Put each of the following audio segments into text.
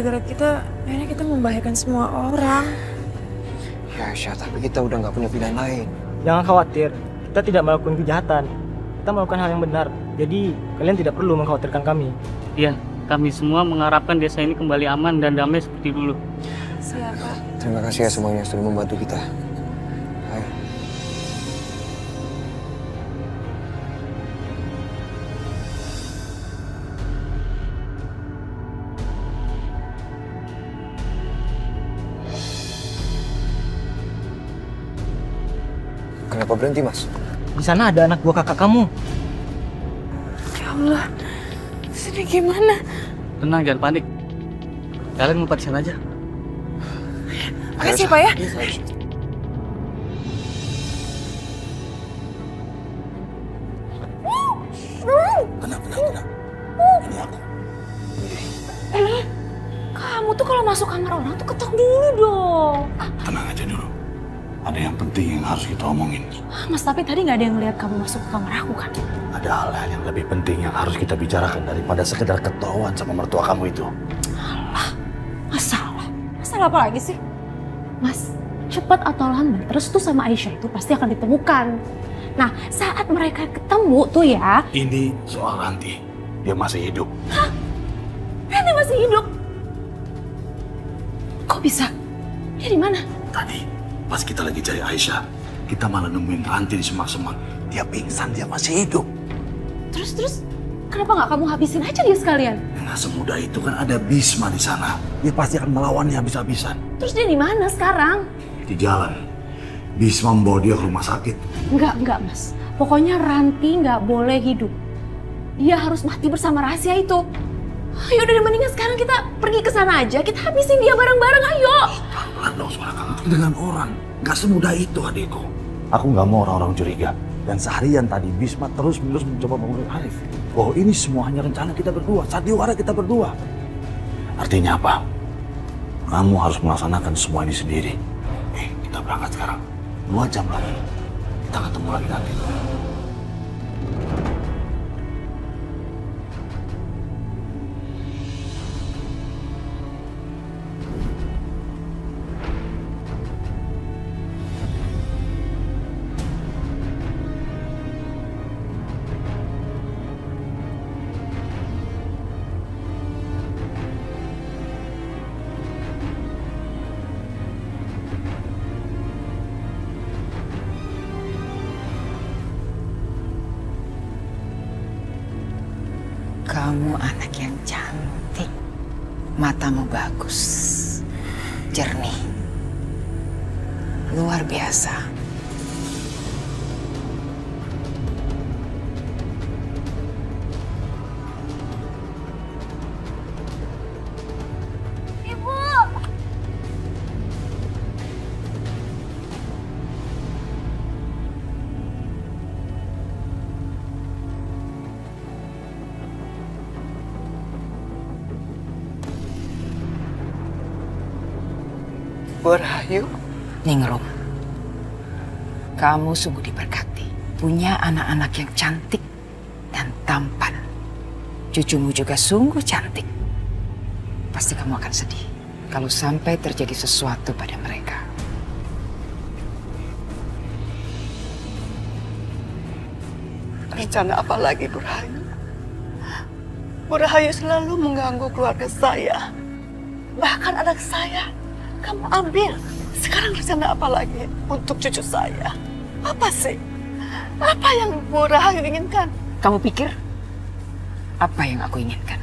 gara-gara kita, akhirnya kita membahayakan semua orang. Ya Aisyah, tapi kita udah nggak punya pilihan lain. Jangan khawatir, kita tidak melakukan kejahatan. Kita melakukan hal yang benar. Jadi kalian tidak perlu mengkhawatirkan kami. Iya, kami semua mengharapkan desa ini kembali aman dan damai seperti dulu. Siapa? Terima kasih ya semuanya sudah membantu kita. Ayo. Kenapa berhenti, Mas? Di sana ada anak buah kakak kamu. Ya Allah, sini gimana? Tenang, jangan panik. Kalian ngumpet di sana aja. Makasih Pak ya. Tenang. Ini aku. Kamu tuh kalau masuk kamar orang tuh ketok dulu dong. Tenang aja dulu. Ada yang penting yang harus kita omongin. Mas, tapi tadi nggak ada yang lihat kamu masuk ke kamar aku kan? Ada hal-hal yang lebih penting yang harus kita bicarakan daripada sekedar ketahuan sama mertua kamu itu. Masalah? Masalah apa lagi sih? Mas, cepat atau lambat restu sama Aisyah itu pasti akan ditemukan. Nah, saat mereka ketemu tuh ya. Ini soal Ranti. Dia masih hidup. Hah? Ranti masih hidup? Kok bisa? Dia di mana? Tadi, pas kita lagi cari Aisyah, kita malah nemuin Ranti di semak-semak. Dia pingsan, dia masih hidup. Terus, kenapa nggak kamu habisin aja dia sekalian? Nggak semudah itu, kan ada Bisma di sana. Dia pasti akan melawannya habis-habisan. Terus dia di mana sekarang? Di jalan, Bisma membawa dia ke rumah sakit. Enggak, Mas. Pokoknya Ranti nggak boleh hidup. Dia harus mati bersama rahasia itu. Ayo udah mendingan sekarang kita pergi ke sana aja. Kita habisin dia bareng-bareng, ayo. Pelan dong suara kamu dengan orang. Nggak semudah itu adikku. Aku nggak mau orang-orang curiga. Dan seharian tadi Bisma terus-menerus mencoba mengulik Arif. Bahwa ini semua hanya rencana kita berdua. Sandiwara kita berdua. Artinya apa? Kamu harus melaksanakan semua ini sendiri. Kita berangkat sekarang. 2 jam lagi. Kita ketemu lagi nanti. Kamu anak yang cantik, matamu bagus, jernih, luar biasa. Ibu! Bu Rahayu, Ningrum, kamu sungguh diberkati. Punya anak-anak yang cantik dan tampan. Cucumu juga sungguh cantik. Pasti kamu akan sedih kalau sampai terjadi sesuatu pada mereka. Rencana apa lagi, Bu Rahayu? Bu Rahayu selalu mengganggu keluarga saya. Bahkan anak saya. Kamu ambil. Sekarang rencana apa lagi untuk cucu saya? Apa sih? Apa yang Bu Rahayu inginkan? Kamu pikir apa yang aku inginkan?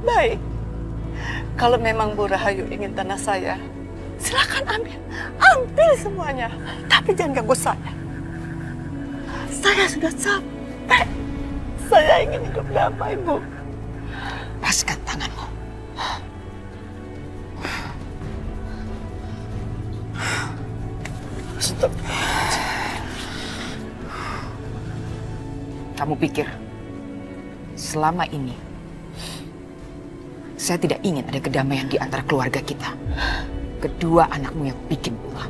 Baik. Kalau memang Bu Rahayu ingin tanah saya, silakan ambil. Ambil semuanya. Tapi jangan ganggu saya. Saya sudah capek. Saya ingin hidup damai, Bu. Lepaskan tanganmu. Stop. Kamu pikir selama ini saya tidak ingin ada kedamaian di antara keluarga kita? Kedua anakmu yang bikin ulah.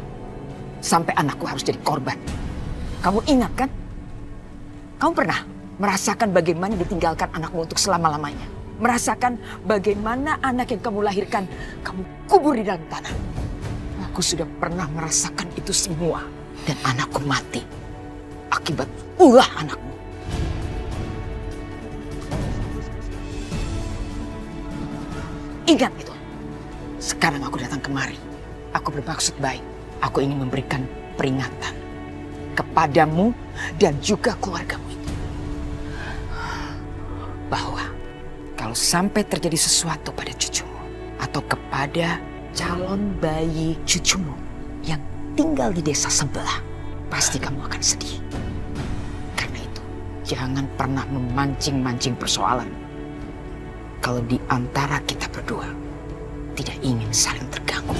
Sampai anakku harus jadi korban. Kamu ingat kan? Kamu pernah Merasakan bagaimana ditinggalkan anakmu untuk selama-lamanya. Merasakan bagaimana anak yang kamu lahirkan, kamu kubur di dalam tanah. Aku sudah pernah merasakan itu semua. Dan anakku mati akibat ulah anakmu. Ingat itu. Sekarang aku datang kemari. Aku bermaksud baik. Aku ingin memberikan peringatan kepadamu dan juga keluargamu itu. Bahwa kalau sampai terjadi sesuatu pada cucumu atau kepada calon bayi cucumu yang tinggal di desa sebelah, pasti kamu akan sedih. Karena itu, jangan pernah memancing-mancing persoalan. Kalau di antara kita berdua tidak ingin saling terganggu.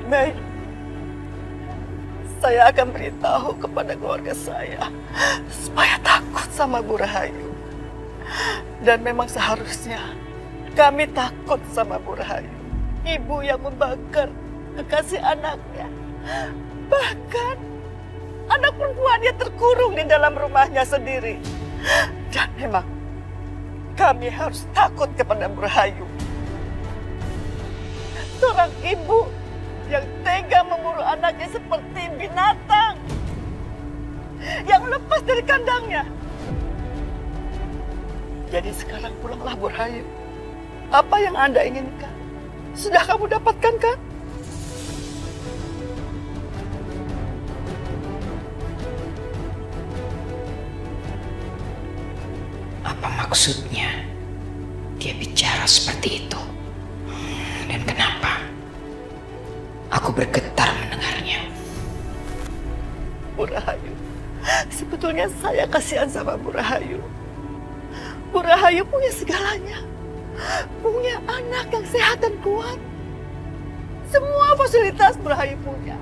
Baik, saya akan beritahu kepada keluarga saya supaya takut sama Bu Rahayu. Dan memang seharusnya kami takut sama Bu Rahayu, ibu yang membakar kekasih anaknya. Bahkan anak perempuannya terkurung di dalam rumahnya sendiri. Dan memang kami harus takut kepada Bu Rahayu, seorang ibu yang tega memburu anaknya seperti binatang yang lepas dari kandangnya. Jadi sekarang pulanglah Bu Rahayu. Apa yang Anda inginkan sudah kamu dapatkan kan? Apa maksudnya dia bicara seperti itu? Dan kenapa aku bergetar mendengarnya? Bu Rahayu, sebetulnya saya kasihan sama Bu Rahayu. Bu Rahayu punya segalanya. Punya anak yang sehat dan kuat. Semua fasilitas Bu Rahayu punya.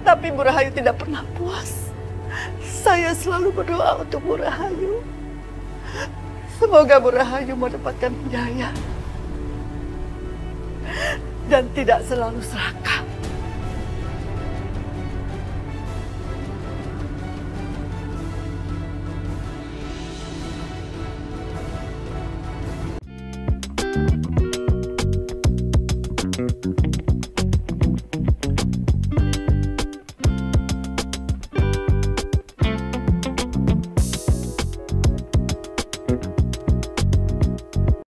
Tapi Bu Rahayu tidak pernah puas. Saya selalu berdoa untuk Bu Rahayu. Semoga Bu Rahayu mendapatkan hidayah dan tidak selalu serakah.